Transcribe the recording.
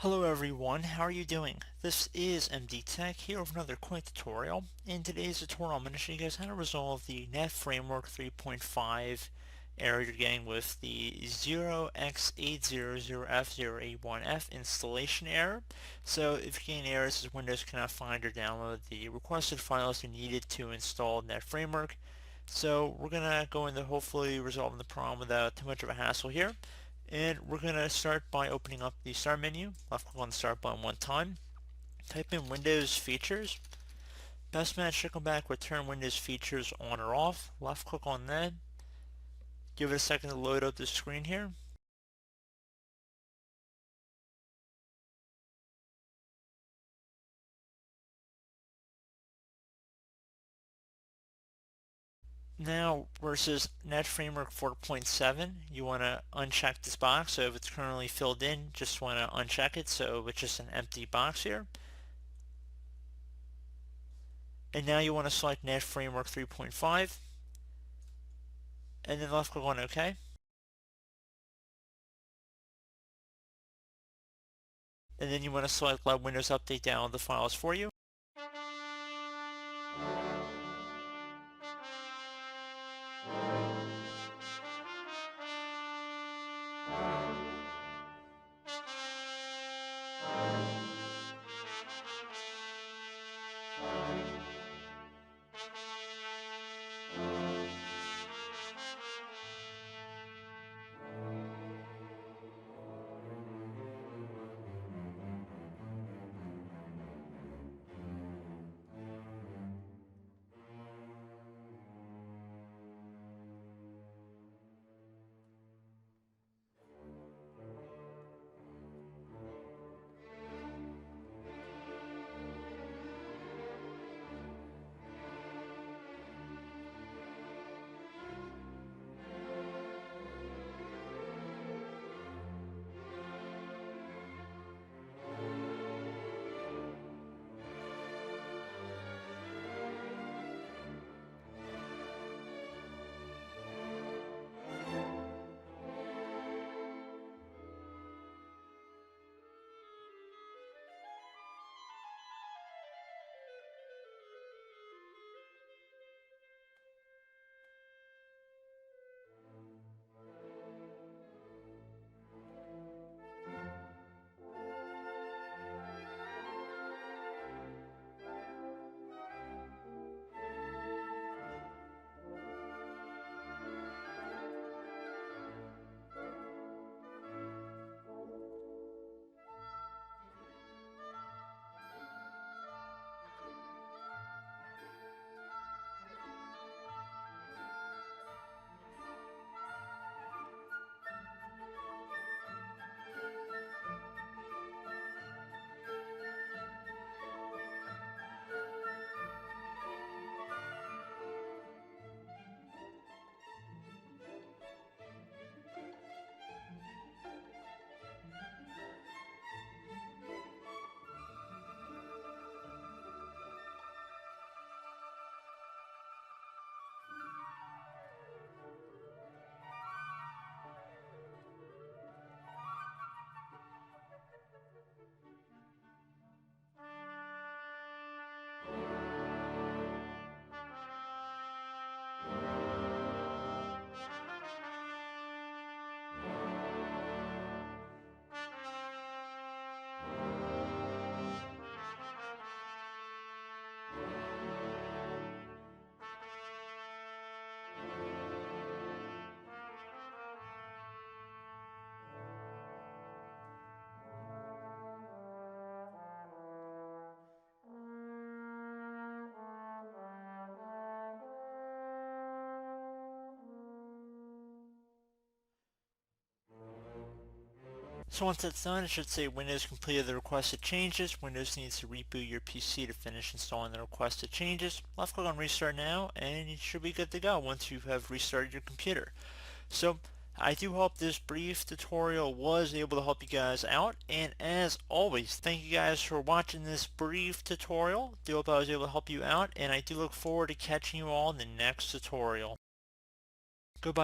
Hello everyone, how are you doing? This is MD Tech here with another quick tutorial. In today's tutorial I'm going to show you guys how to resolve the Net Framework 3.5 error you're getting with the 0x800f081f installation error. So if you're getting errors as Windows cannot find or download the requested files you needed to install Net Framework. So we're going to go into hopefully resolving the problem without too much of a hassle here. And we're going to start by opening up the start menu. Left click on the start button one time. Type in Windows features. Best match should come back with turn Windows features on or off. Left click on that. Give it a second to load up the screen here. Now versus Net Framework 4.7, you want to uncheck this box. So if it's currently filled in, just want to uncheck it so it's just an empty box here. And now you want to select Net Framework 3.5 and then left click on OK. And then you want to select Let Windows Update download the files for you. So once that's done, it should say Windows completed the requested changes. Windows needs to reboot your PC to finish installing the requested changes. Left click on Restart Now, and you should be good to go once you have restarted your computer. So I do hope this brief tutorial was able to help you guys out, and as always, thank you guys for watching this brief tutorial. I do hope I was able to help you out, and I do look forward to catching you all in the next tutorial.